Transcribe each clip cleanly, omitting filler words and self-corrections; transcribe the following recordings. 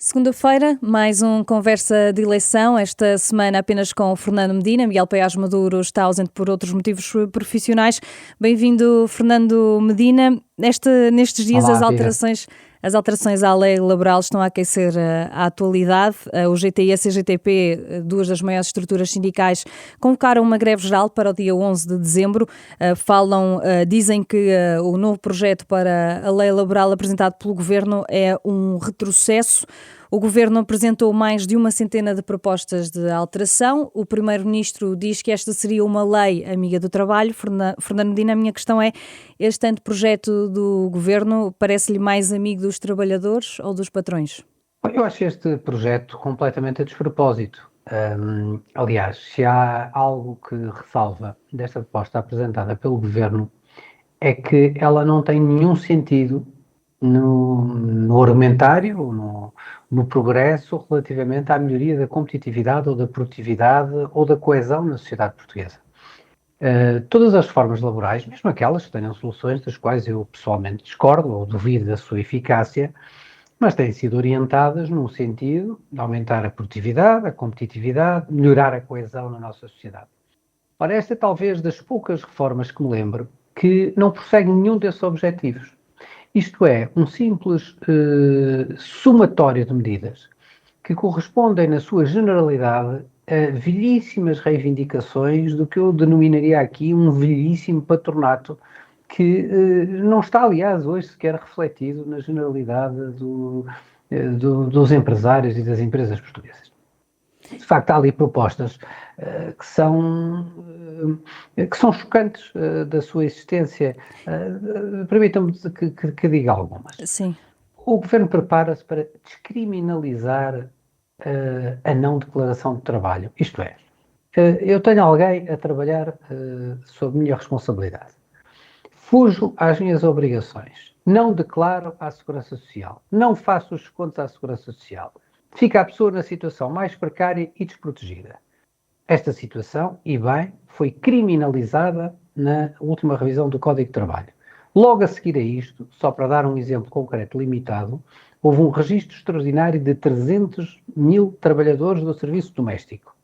Segunda-feira, mais um Conversa de Eleição, esta semana apenas com o Fernando Medina. Miguel Paiás Maduro está ausente por outros motivos profissionais. Bem-vindo, Fernando Medina. Nestes dias Olá, viva. as alterações à lei laboral estão a aquecer a atualidade. O GTI e a CGTP, duas das maiores estruturas sindicais, convocaram uma greve geral para o dia 11 de dezembro. Dizem que o novo projeto para a lei laboral apresentado pelo Governo é um retrocesso. O Governo apresentou mais de uma centena de propostas de alteração. O Primeiro-Ministro diz que esta seria uma lei amiga do trabalho. Fernando Medina, a minha questão é, este anteprojeto do Governo parece-lhe mais amigo dos trabalhadores ou dos patrões? Eu acho este projeto completamente a despropósito. Aliás, se há algo que ressalva desta proposta apresentada pelo Governo, é que ela não tem nenhum sentido no argumentário, no progresso relativamente à melhoria da competitividade ou da produtividade ou da coesão na sociedade portuguesa. Todas as reformas laborais, mesmo aquelas que tenham soluções das quais eu pessoalmente discordo ou duvido da sua eficácia, mas têm sido orientadas num sentido de aumentar a produtividade, a competitividade, melhorar a coesão na nossa sociedade. Ora, esta é talvez das poucas reformas que me lembro que não prossegue nenhum desses objetivos. Isto é, um simples somatório de medidas que correspondem, na sua generalidade, a velhíssimas reivindicações do que eu denominaria aqui um velhíssimo patronato que não está, aliás, hoje sequer refletido na generalidade dos empresários e das empresas portuguesas. De facto, há ali propostas que são chocantes da sua existência. Permitam-me que diga algumas. Sim. O Governo prepara-se para descriminalizar a não declaração de trabalho. Isto é, eu tenho alguém a trabalhar sob minha responsabilidade. Fujo às minhas obrigações. Não declaro à Segurança Social. Não faço os descontos à Segurança Social. Fica a pessoa na situação mais precária e desprotegida. Esta situação, e bem, foi criminalizada na última revisão do Código de Trabalho. Logo a seguir a isto, só para dar um exemplo concreto limitado, houve um registro extraordinário de 300 mil trabalhadores do serviço doméstico.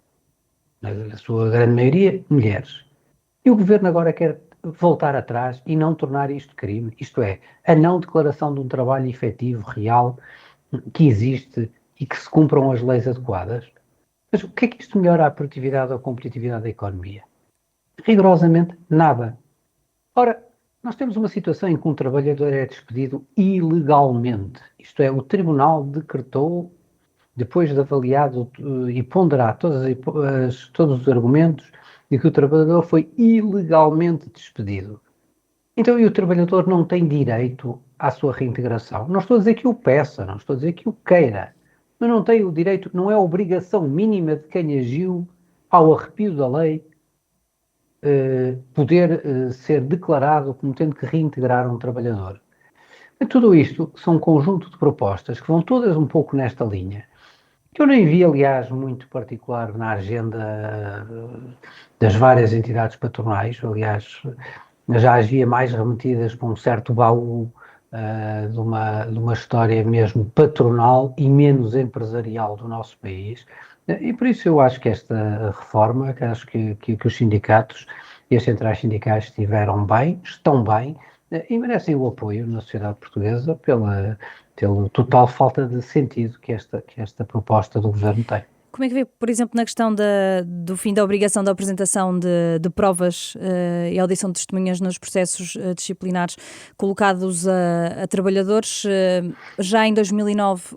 Na sua grande maioria, mulheres. E o Governo agora quer voltar atrás e não tornar isto crime. Isto é, a não declaração de um trabalho efetivo, real, que existe e que se cumpram as leis adequadas. Mas o que é que isto melhora a produtividade ou a competitividade da economia? Rigorosamente nada. Ora, nós temos uma situação em que um trabalhador é despedido ilegalmente. Isto é, o Tribunal decretou, depois de avaliado e ponderar todos os argumentos, de que o trabalhador foi ilegalmente despedido. Então, e o trabalhador não tem direito à sua reintegração? Não estou a dizer que o peça, não estou a dizer que o queira, mas não tem o direito, não é a obrigação mínima de quem agiu ao arrepio da lei poder ser declarado como tendo que reintegrar um trabalhador. E tudo isto são um conjunto de propostas que vão todas um pouco nesta linha, que eu nem vi, aliás, muito particular na agenda das várias entidades patronais. Aliás, já as via mais remetidas para um certo baú de uma história mesmo patronal e menos empresarial do nosso país. E por isso eu acho que esta reforma, que acho que os sindicatos e as centrais sindicais estão bem, e merecem o apoio na sociedade portuguesa pela total falta de sentido que esta proposta do Governo tem. Como é que vê, por exemplo, na questão do fim da obrigação da apresentação de provas e audição de testemunhas nos processos disciplinares colocados a trabalhadores? Já em 2009,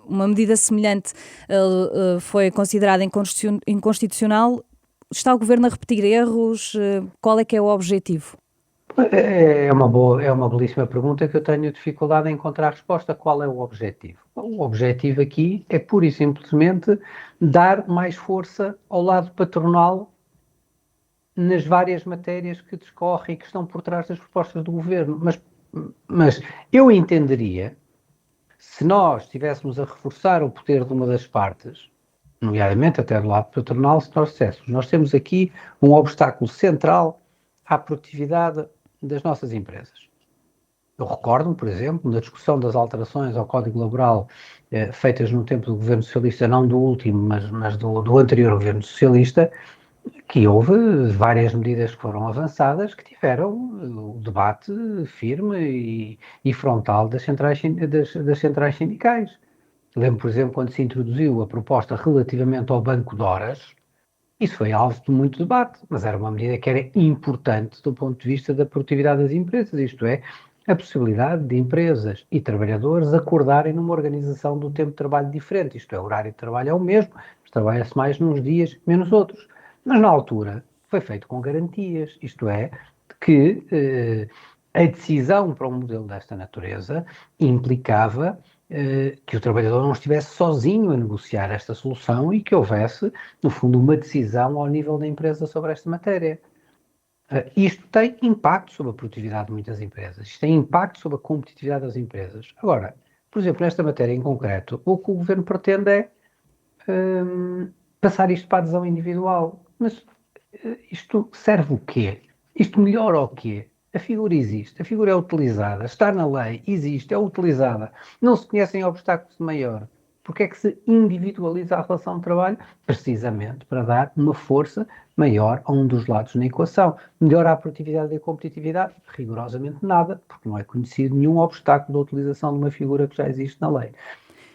uma medida semelhante foi considerada inconstitucional. Está o Governo a repetir erros? Qual é que é o objetivo? É uma belíssima pergunta que eu tenho dificuldade em encontrar resposta. Qual é o objetivo? O objetivo aqui é pura e simplesmente dar mais força ao lado patronal nas várias matérias que discorrem e que estão por trás das propostas do Governo. Mas eu entenderia, se nós estivéssemos a reforçar o poder de uma das partes, nomeadamente até do lado patronal, se nós disséssemos, nós temos aqui um obstáculo central à produtividade das nossas empresas. Eu recordo-me, por exemplo, na discussão das alterações ao Código Laboral feitas no tempo do governo socialista, não do último, mas do anterior governo socialista, que houve várias medidas que foram avançadas que tiveram o debate firme e frontal das centrais sindicais. Lembro, por exemplo, quando se introduziu a proposta relativamente ao banco de horas, isso foi alvo de muito debate, mas era uma medida que era importante do ponto de vista da produtividade das empresas, isto é, a possibilidade de empresas e trabalhadores acordarem numa organização do tempo de trabalho diferente, isto é, o horário de trabalho é o mesmo, mas trabalha-se mais nos dias, menos outros. Mas na altura foi feito com garantias, isto é, que a decisão para um modelo desta natureza implicava que o trabalhador não estivesse sozinho a negociar esta solução e que houvesse, no fundo, uma decisão ao nível da empresa sobre esta matéria. Isto tem impacto sobre a produtividade de muitas empresas, isto tem impacto sobre a competitividade das empresas. Agora, por exemplo, nesta matéria em concreto, o que o governo pretende é passar isto para a adesão individual. Mas isto serve o quê? Isto melhora o quê? A figura existe, a figura é utilizada, está na lei, existe, é utilizada. Não se conhecem obstáculos de maior. Porque é que se individualiza a relação de trabalho? Precisamente para dar uma força maior a um dos lados na equação. Melhora a produtividade e a competitividade? Rigorosamente nada, porque não é conhecido nenhum obstáculo da utilização de uma figura que já existe na lei.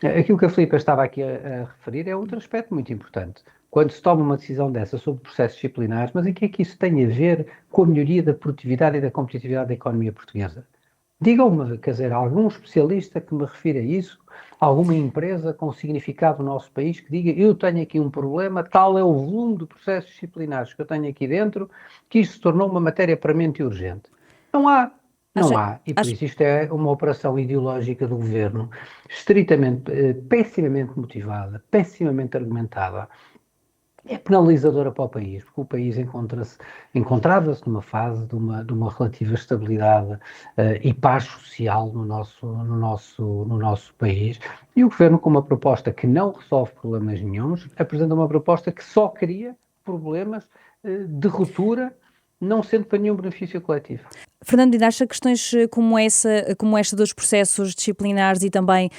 Aquilo que a Filipe estava aqui a referir é outro aspecto muito importante. Quando se toma uma decisão dessa sobre processos disciplinares, mas em que é que isso tem a ver com a melhoria da produtividade e da competitividade da economia portuguesa? Digam-me, quer dizer, algum especialista que me refira a isso, alguma empresa com significado no nosso país que diga eu tenho aqui um problema, tal é o volume de processos disciplinares que eu tenho aqui dentro, que isto se tornou uma matéria premente e urgente. Não há. Não Acha, há, e por acha, isso isto é uma operação ideológica do governo, estritamente, pessimamente motivada, pessimamente argumentada, é penalizadora para o país, porque o país encontrava-se numa fase de uma relativa estabilidade e paz social no nosso país, e o governo, com uma proposta que não resolve problemas nenhuns, apresenta uma proposta que só cria problemas de ruptura, não sendo para nenhum benefício coletivo. Fernando Medina, acha questões como esta dos processos disciplinares e também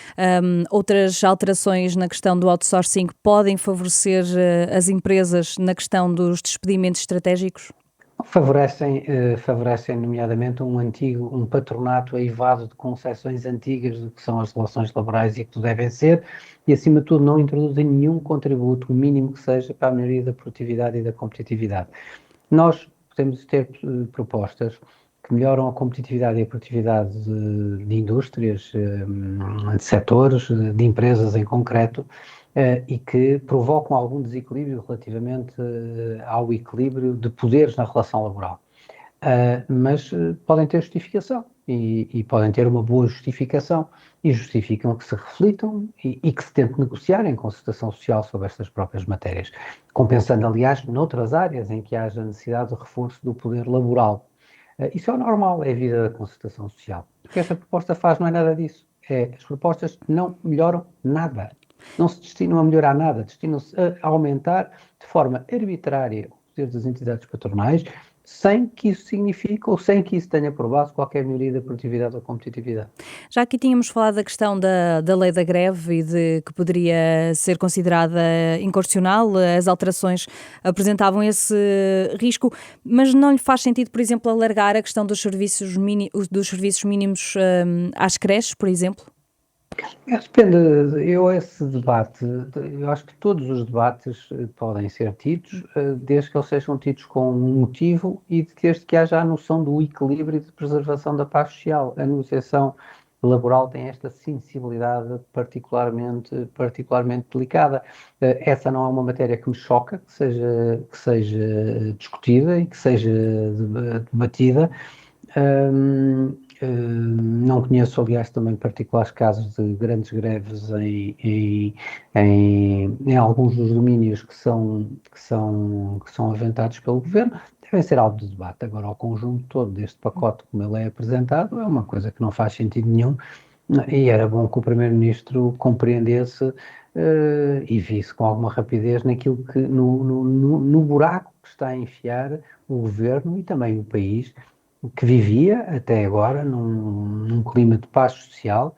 outras alterações na questão do outsourcing podem favorecer as empresas na questão dos despedimentos estratégicos? Favorecem nomeadamente um patronato aivado de concepções antigas do que são as relações laborais e que devem ser, e acima de tudo não introduzem nenhum contributo, o mínimo que seja, para a melhoria da produtividade e da competitividade. Nós podemos ter propostas que melhoram a competitividade e a produtividade de indústrias, de setores, de empresas em concreto, e que provocam algum desequilíbrio relativamente ao equilíbrio de poderes na relação laboral. Mas podem ter justificação e podem ter uma boa justificação e justificam que se reflitam e que se tente negociar em concertação social sobre estas próprias matérias, compensando, aliás, noutras áreas em que haja necessidade de reforço do poder laboral. Isso é o normal, é a vida da concertação social. O que esta proposta faz não é nada disso. As propostas não melhoram nada. Não se destinam a melhorar nada, destinam-se a aumentar de forma arbitrária o poder das entidades patronais, sem que isso signifique ou sem que isso tenha por base qualquer melhoria da produtividade ou competitividade. Já aqui tínhamos falado da questão da lei da greve e de que poderia ser considerada inconstitucional, as alterações apresentavam esse risco, mas não lhe faz sentido, por exemplo, alargar a questão dos serviços mínimos às creches, por exemplo? Depende, esse debate, eu acho que todos os debates podem ser tidos, desde que eles sejam tidos com um motivo e desde que haja a noção do equilíbrio e de preservação da paz social. A negociação laboral tem esta sensibilidade particularmente delicada. Essa não é uma matéria que me choca, que seja discutida e que seja debatida. Não conheço, aliás, também particulares casos de grandes greves em alguns dos domínios que são aventados pelo governo. Devem ser alvo de debate. Agora, o conjunto todo deste pacote, como ele é apresentado, é uma coisa que não faz sentido nenhum, e era bom que o Primeiro-Ministro compreendesse e visse com alguma rapidez naquilo que, no buraco que está a enfiar o governo e também o país, que vivia até agora num clima de paz social,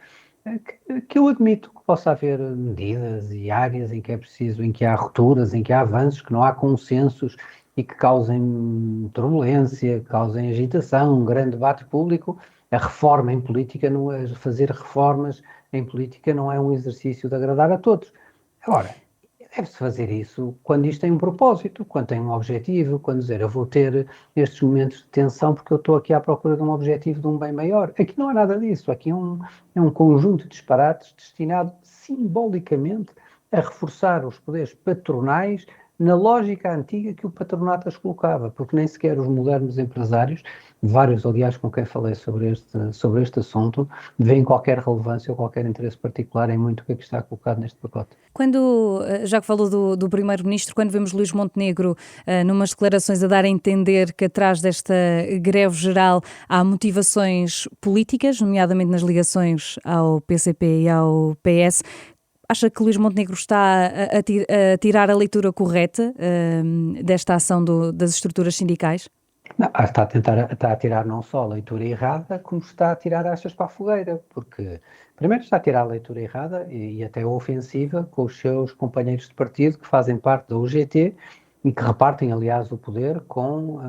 que eu admito que possa haver medidas e áreas em que é preciso, em que há rupturas, em que há avanços, que não há consensos e que causem turbulência, causem agitação, um grande debate público. A reforma em política, não é, fazer reformas em política não é um exercício de agradar a todos. Agora, deve-se fazer isso quando isto tem um propósito, quando tem um objetivo, quando dizer eu vou ter estes momentos de tensão porque eu estou aqui à procura de um objetivo, de um bem maior. Aqui não há nada disso, aqui é um conjunto de disparates destinado simbolicamente a reforçar os poderes patronais na lógica antiga que o patronato as colocava, porque nem sequer os modernos empresários, vários aliás com quem falei sobre este assunto, veem qualquer relevância ou qualquer interesse particular em muito o que é que está colocado neste pacote. Quando, já que falou do Primeiro-Ministro, quando vemos Luís Montenegro numas declarações a dar a entender que atrás desta greve geral há motivações políticas, nomeadamente nas ligações ao PCP e ao PS, acha que Luís Montenegro está a tirar a leitura correta desta ação das estruturas sindicais? Não, está a tirar não só a leitura errada, como está a tirar achas para a fogueira, porque primeiro está a tirar a leitura errada e até ofensiva com os seus companheiros de partido que fazem parte da UGT e que repartem, aliás, o poder com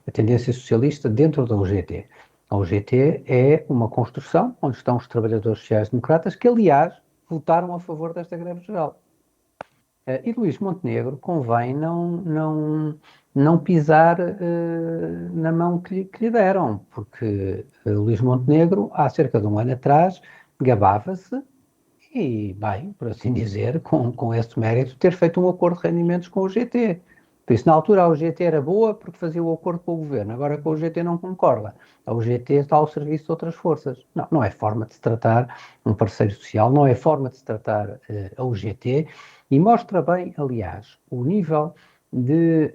a tendência socialista dentro da UGT. A UGT é uma construção onde estão os trabalhadores sociais-democratas que, aliás, votaram a favor desta greve geral. E Luís Montenegro convém não pisar na mão que lhe deram, porque Luís Montenegro, há cerca de um ano atrás, gabava-se, e bem, por assim dizer, com esse mérito, ter feito um acordo de rendimentos com o GT. Por isso, na altura, a UGT era boa porque fazia o acordo com o governo, agora com o UGT não concorda. A UGT está ao serviço de outras forças. Não, não é forma de se tratar um parceiro social, não é forma de se tratar a UGT, e mostra bem, aliás, o nível de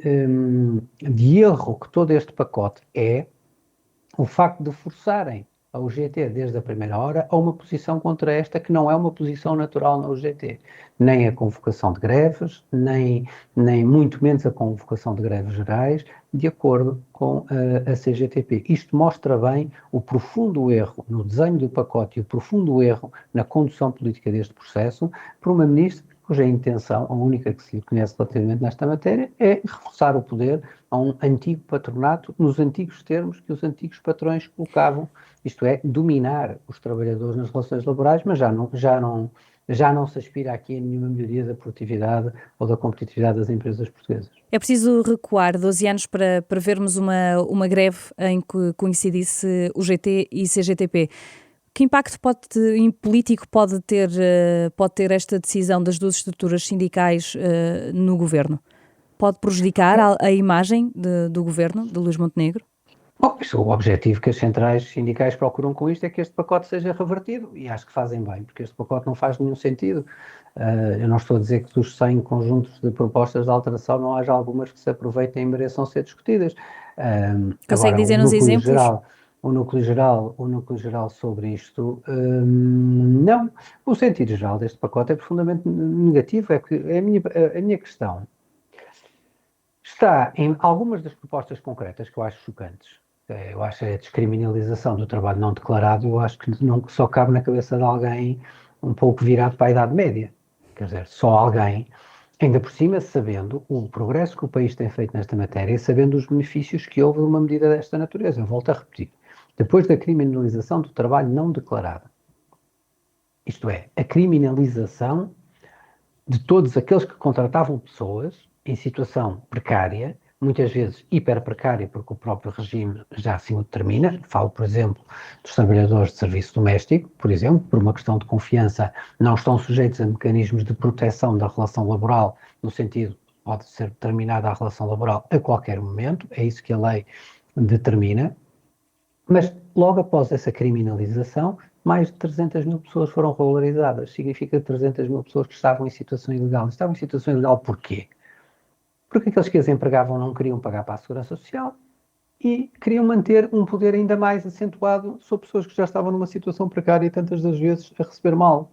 erro que todo este pacote é, o facto de forçarem a UGT desde a primeira hora a uma posição contra esta que não é uma posição natural na UGT. Nem a convocação de greves, nem muito menos a convocação de greves gerais, de acordo com a CGTP. Isto mostra bem o profundo erro no desenho do pacote e o profundo erro na condução política deste processo por uma ministra cuja intenção, a única que se lhe conhece relativamente nesta matéria, é reforçar o poder a um antigo patronato nos antigos termos que os antigos patrões colocavam, isto é, dominar os trabalhadores nas relações laborais, mas já não se aspira aqui a nenhuma melhoria da produtividade ou da competitividade das empresas portuguesas. É preciso recuar 12 anos para vermos uma greve em que coincidisse o GT e CGTP. Que impacto político pode ter esta decisão das duas estruturas sindicais no governo? Pode prejudicar a imagem do governo, de Luís Montenegro? Bom, o objetivo que as centrais sindicais procuram com isto é que este pacote seja revertido, e acho que fazem bem, porque este pacote não faz nenhum sentido. Eu não estou a dizer que dos 100 conjuntos de propostas de alteração não haja algumas que se aproveitem e mereçam ser discutidas. Consegue Agora, dizer-nos exemplos? o núcleo geral sobre isto, não. O sentido geral deste pacote é profundamente negativo. É que a minha questão está em algumas das propostas concretas que eu acho chocantes. Eu acho a descriminalização do trabalho não declarado, eu acho que não só cabe na cabeça de alguém um pouco virado para a Idade Média. Quer dizer, só alguém, ainda por cima, sabendo o progresso que o país tem feito nesta matéria, sabendo os benefícios que houve de uma medida desta natureza. Eu volto a repetir. Depois da criminalização do trabalho não declarado, isto é, a criminalização de todos aqueles que contratavam pessoas em situação precária, muitas vezes hiper precária, porque o próprio regime já assim o determina. Falo, por exemplo, dos trabalhadores de serviço doméstico, por exemplo, por uma questão de confiança, não estão sujeitos a mecanismos de proteção da relação laboral, no sentido, pode ser terminada a relação laboral a qualquer momento, é isso que a lei determina. Mas logo após essa criminalização, mais de 300 mil pessoas foram regularizadas. Significa 300 mil pessoas que estavam em situação ilegal. Estavam em situação ilegal porquê? Porque aqueles que as empregavam não queriam pagar para a Segurança Social e queriam manter um poder ainda mais acentuado sobre pessoas que já estavam numa situação precária e tantas das vezes a receber mal.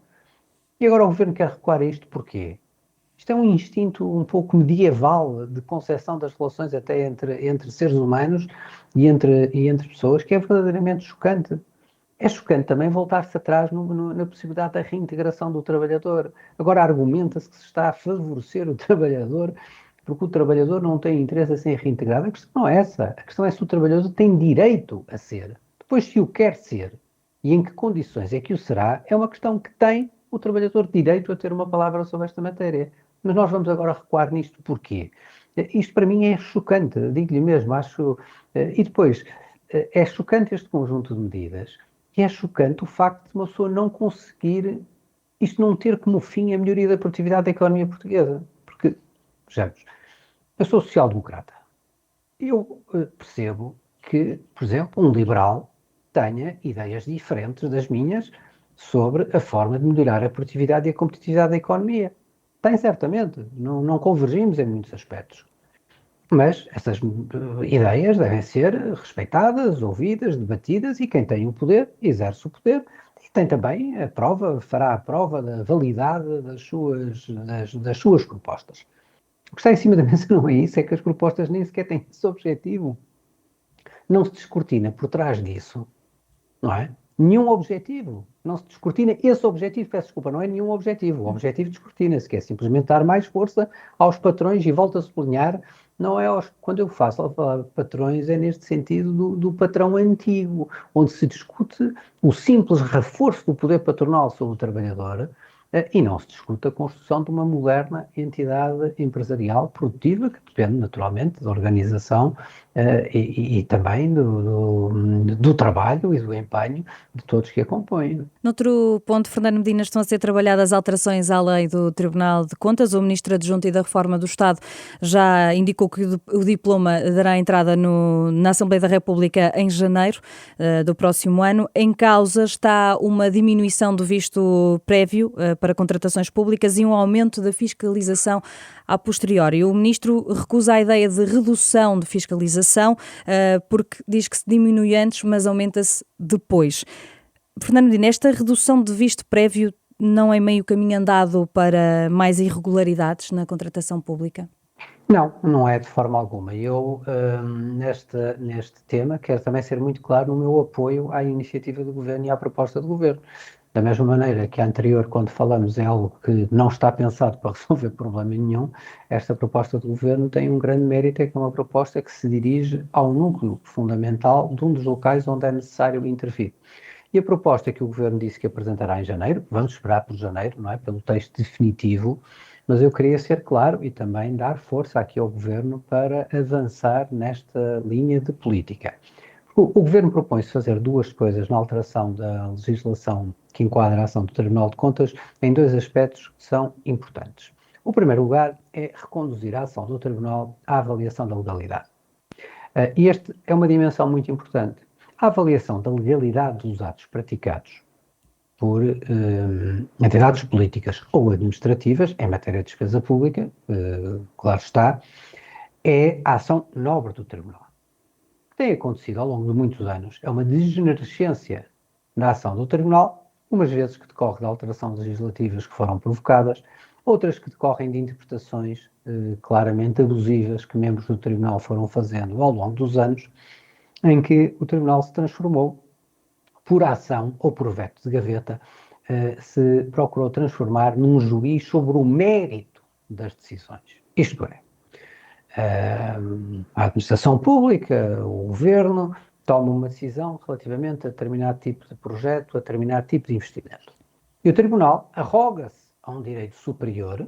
E agora o governo quer recuar a isto porquê? Isto é um instinto um pouco medieval de concepção das relações até entre seres humanos e entre pessoas, que é verdadeiramente chocante. É chocante também voltar-se atrás na possibilidade da reintegração do trabalhador. Agora argumenta-se que se está a favorecer o trabalhador porque o trabalhador não tem interesse em ser reintegrado. A questão não é essa. A questão é se o trabalhador tem direito a ser. Depois, se o quer ser e em que condições é que o será, é uma questão que tem o trabalhador direito a ter uma palavra sobre esta matéria. Mas nós vamos agora recuar nisto porquê? Isto para mim é chocante, digo-lhe mesmo, acho. E depois, é chocante este conjunto de medidas. E é chocante o facto de uma pessoa não conseguir, isto não ter como fim a melhoria da produtividade da economia portuguesa. Porque, vejamos, eu sou social-democrata. Eu percebo que, por exemplo, um liberal tenha ideias diferentes das minhas sobre a forma de melhorar a produtividade e a competitividade da economia. Tem certamente, não convergimos em muitos aspectos. Mas essas ideias devem ser respeitadas, ouvidas, debatidas e quem tem o poder exerce o poder e tem também a prova, fará a prova da validade das suas propostas. O que está em cima da mesa não é isso, é que as propostas nem sequer têm esse objetivo. Não se descortina por trás disso, não é? Nenhum objetivo. Não se descortina esse objetivo, peço desculpa, não é nenhum objetivo. O objetivo descortina-se, que é simplesmente dar mais força aos patrões e volto a sublinhar, não é quando eu faço a falar de patrões, é neste sentido do patrão antigo, onde se discute o simples reforço do poder patronal sobre o trabalhador, e não se discute a construção de uma moderna entidade empresarial produtiva, que depende naturalmente da organização e também do trabalho e do empenho de todos que a compõem. Noutro ponto, Fernando Medina, estão a ser trabalhadas alterações à lei do Tribunal de Contas. O Ministro Adjunto e da Reforma do Estado já indicou que o diploma dará entrada na Assembleia da República em janeiro do próximo ano. Em causa está uma diminuição do visto prévio para contratações públicas e um aumento da fiscalização a posteriori. O Ministro recusa a ideia de redução de fiscalização porque diz que se diminui antes, mas aumenta-se depois. Fernando Medina, esta redução de visto prévio não é meio caminho andado para mais irregularidades na contratação pública? Não é de forma alguma. Eu, neste tema, quero também ser muito claro no meu apoio à iniciativa do Governo e à proposta do Governo. Da mesma maneira que a anterior, quando falamos em algo que não está pensado para resolver problema nenhum, esta proposta do Governo tem um grande mérito, é que é uma proposta que se dirige ao núcleo fundamental de um dos locais onde é necessário intervir. E a proposta que o Governo disse que apresentará em janeiro, vamos esperar por janeiro, não é? Pelo texto definitivo, mas eu queria ser claro e também dar força aqui ao Governo para avançar nesta linha de política. O Governo propõe-se fazer duas coisas na alteração da legislação que enquadra a ação do Tribunal de Contas em dois aspectos que são importantes. O primeiro lugar é reconduzir a ação do Tribunal à avaliação da legalidade. E esta é uma dimensão muito importante. A avaliação da legalidade dos atos praticados por entidades políticas ou administrativas, em matéria de despesa pública, claro está, é a ação nobre do Tribunal. O que tem acontecido ao longo de muitos anos é uma degenerescência na ação do Tribunal, umas vezes que decorre de alterações legislativas que foram provocadas, outras que decorrem de interpretações claramente abusivas que membros do Tribunal foram fazendo ao longo dos anos, em que o Tribunal se transformou, por ação ou por veto de gaveta, se procurou transformar num juiz sobre o mérito das decisões. Isto é, a administração pública, o governo, toma uma decisão relativamente a determinado tipo de projeto, a determinado tipo de investimento. E o Tribunal arroga-se a um direito superior,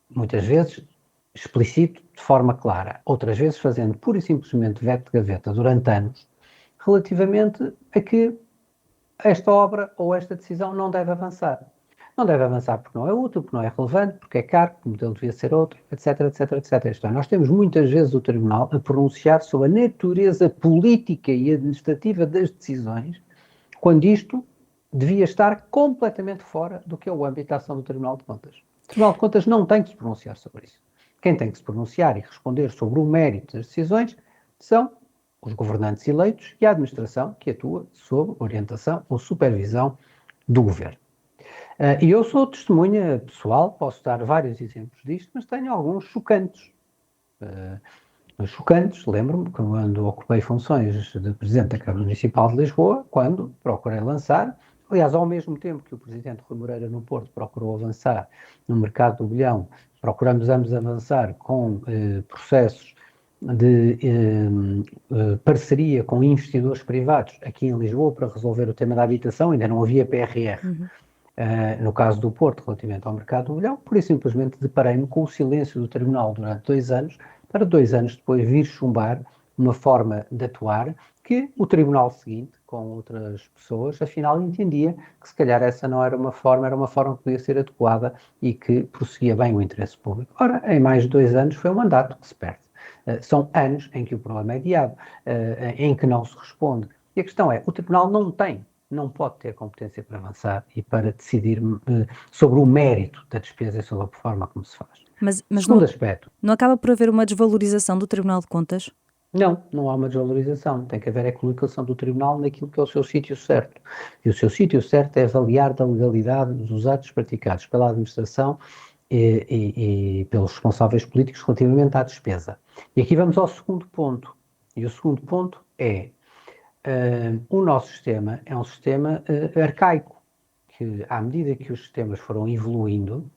muitas vezes explícito de forma clara, outras vezes fazendo pura e simplesmente veto de gaveta durante anos, relativamente a que esta obra ou esta decisão não deve avançar. Não deve avançar porque não é útil, porque não é relevante, porque é caro, porque o modelo devia ser outro, etc, etc, etc. Isto é, nós temos muitas vezes o Tribunal a pronunciar sobre a natureza política e administrativa das decisões, quando isto devia estar completamente fora do que é o âmbito da ação do Tribunal de Contas. O Tribunal de Contas não tem que se pronunciar sobre isso. Quem tem que se pronunciar e responder sobre o mérito das decisões são os governantes eleitos e a administração que atua sob orientação ou supervisão do governo. E eu sou testemunha pessoal, posso dar vários exemplos disto, mas tenho alguns chocantes. chocantes. Lembro-me quando ocupei funções de Presidente da Câmara Municipal de Lisboa, quando procurei lançar, aliás, ao mesmo tempo que o Presidente Rui Moreira no Porto procurou avançar no mercado do bilhão, procuramos ambos avançar com processos de parceria com investidores privados aqui em Lisboa para resolver o tema da habitação. Ainda não havia PRR. No caso do Porto, relativamente ao mercado do bilhão, por isso simplesmente deparei-me com o silêncio do Tribunal durante 2 anos, para 2 anos depois vir chumbar uma forma de atuar que o Tribunal seguinte, com outras pessoas, afinal entendia que se calhar essa não era uma forma que podia ser adequada e que prosseguia bem o interesse público. Ora, em mais de 2 anos foi um mandato que se perde. São anos em que o problema é adiado, em que não se responde. E a questão é, o Tribunal não pode ter competência para avançar e para decidir sobre o mérito da despesa e sobre a forma como se faz. Mas Segundo aspecto. não acaba por haver uma desvalorização do Tribunal de Contas? Não há uma desvalorização. Tem que haver a colocação do Tribunal naquilo que é o seu sítio certo. E o seu sítio certo é avaliar da legalidade dos atos praticados pela administração e pelos responsáveis políticos relativamente à despesa. E aqui vamos ao segundo ponto. E o segundo ponto é o nosso sistema é um sistema arcaico, que à medida que os sistemas foram evoluindo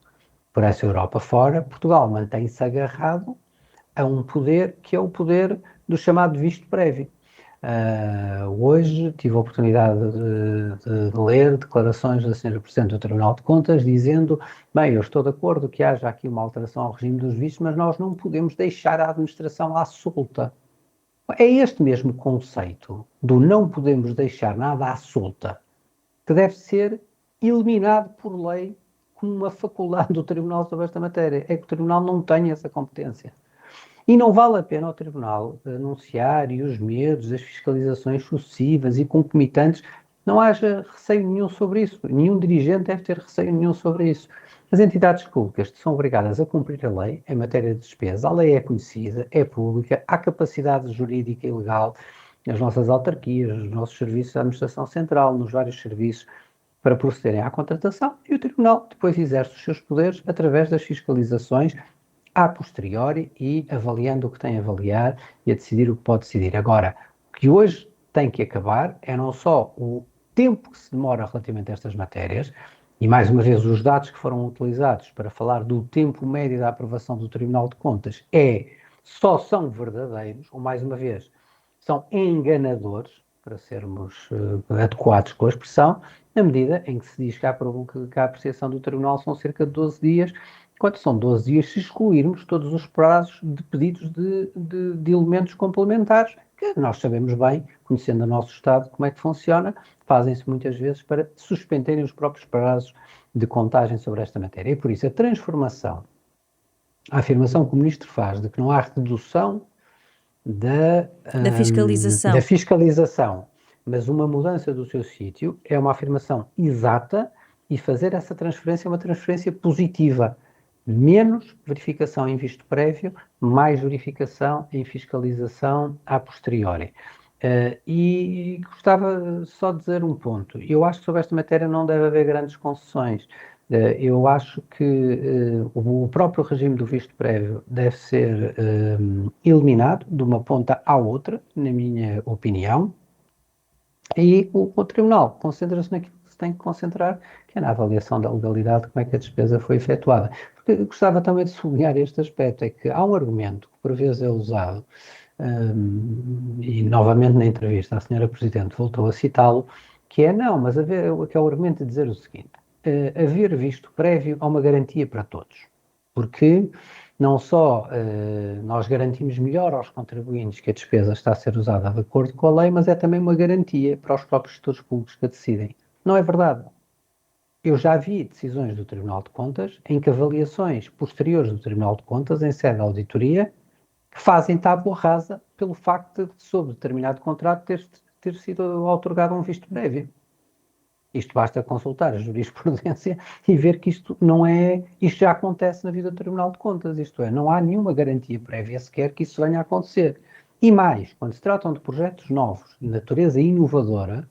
por essa Europa fora, Portugal mantém-se agarrado a um poder que é o poder do chamado visto prévio. Hoje tive a oportunidade de ler declarações da Sra. Presidente do Tribunal de Contas dizendo, bem, eu estou de acordo que haja aqui uma alteração ao regime dos vistos, mas nós não podemos deixar a administração à solta. É este mesmo conceito do não podemos deixar nada à solta que deve ser eliminado por lei como uma faculdade do Tribunal sobre esta matéria. É que o Tribunal não tem essa competência. E não vale a pena ao Tribunal anunciar e os medos, as fiscalizações sucessivas e concomitantes, não haja receio nenhum sobre isso. Nenhum dirigente deve ter receio nenhum sobre isso. As entidades públicas são obrigadas a cumprir a lei em matéria de despesa. A lei é conhecida, é pública, há capacidade jurídica e legal nas nossas autarquias, nos nossos serviços da administração central, nos vários serviços, para procederem à contratação, e o Tribunal depois exerce os seus poderes através das fiscalizações a posteriori e avaliando o que tem a avaliar e a decidir o que pode decidir. Agora, o que hoje tem que acabar é não só o tempo que se demora relativamente a estas matérias, e mais uma vez os dados que foram utilizados para falar do tempo médio da aprovação do Tribunal de Contas só são verdadeiros, ou mais uma vez, são enganadores, para sermos adequados com a expressão, na medida em que se diz que a apreciação do Tribunal são cerca de 12 dias, enquanto são 12 dias se excluirmos todos os prazos de pedidos de elementos complementares, que nós sabemos bem, conhecendo o nosso Estado, como é que funciona, fazem-se muitas vezes para suspenderem os próprios prazos de contagem sobre esta matéria. E por isso a afirmação que o Ministro faz de que não há redução da fiscalização, mas uma mudança do seu sítio, é uma afirmação exata, e fazer essa transferência é uma transferência positiva. Menos verificação em visto prévio, mais verificação em fiscalização a posteriori. E gostava só de dizer um ponto. Eu acho que sobre esta matéria não deve haver grandes concessões. Eu acho que o próprio regime do visto prévio deve ser eliminado de uma ponta à outra, na minha opinião, e o Tribunal concentra-se naquilo que se tem que concentrar, que é na avaliação da legalidade, como é que a despesa foi efetuada. Porque eu gostava também de sublinhar este aspecto, é que há um argumento que por vezes é usado, e novamente na entrevista a Sra. Presidente voltou a citá-lo, que é não, mas que é o argumento de dizer o seguinte, haver visto prévio é uma garantia para todos, porque não só nós garantimos melhor aos contribuintes que a despesa está a ser usada de acordo com a lei, mas é também uma garantia para os próprios gestores públicos que a decidem. Não é verdade. Eu já vi decisões do Tribunal de Contas em que avaliações posteriores do Tribunal de Contas, em sede de auditoria, fazem tábua rasa pelo facto de, sob determinado contrato, ter sido outorgado um visto prévio. Isto basta consultar a jurisprudência e ver que isto já acontece na vida do Tribunal de Contas, isto é, não há nenhuma garantia prévia sequer que isso venha a acontecer. E mais, quando se tratam de projetos novos, de natureza inovadora,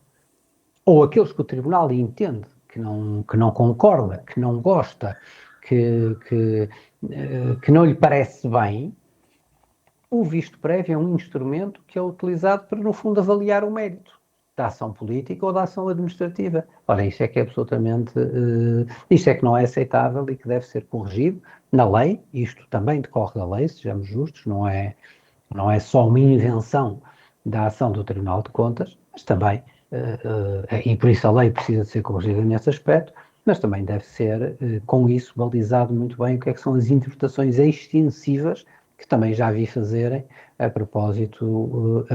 ou aqueles que o Tribunal entende que não concorda, que não gosta, que não lhe parece bem, o visto prévio é um instrumento que é utilizado para, no fundo, avaliar o mérito da ação política ou da ação administrativa. Ora, isto é que é absolutamente, isto é que não é aceitável e que deve ser corrigido na lei. Isto também decorre da lei, sejamos justos, não é só uma invenção da ação do Tribunal de Contas, mas também, e por isso a lei precisa de ser corrigida nesse aspecto, mas também deve ser, com isso, balizado muito bem o que é que são as interpretações extensivas que também já vi fazerem a propósito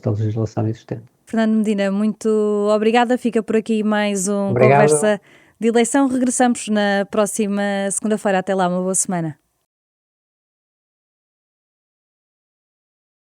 da legislação existente. Fernando Medina, muito obrigada. Fica por aqui mais um Obrigado. Conversa de Eleição. Regressamos na próxima segunda-feira. Até lá, uma boa semana.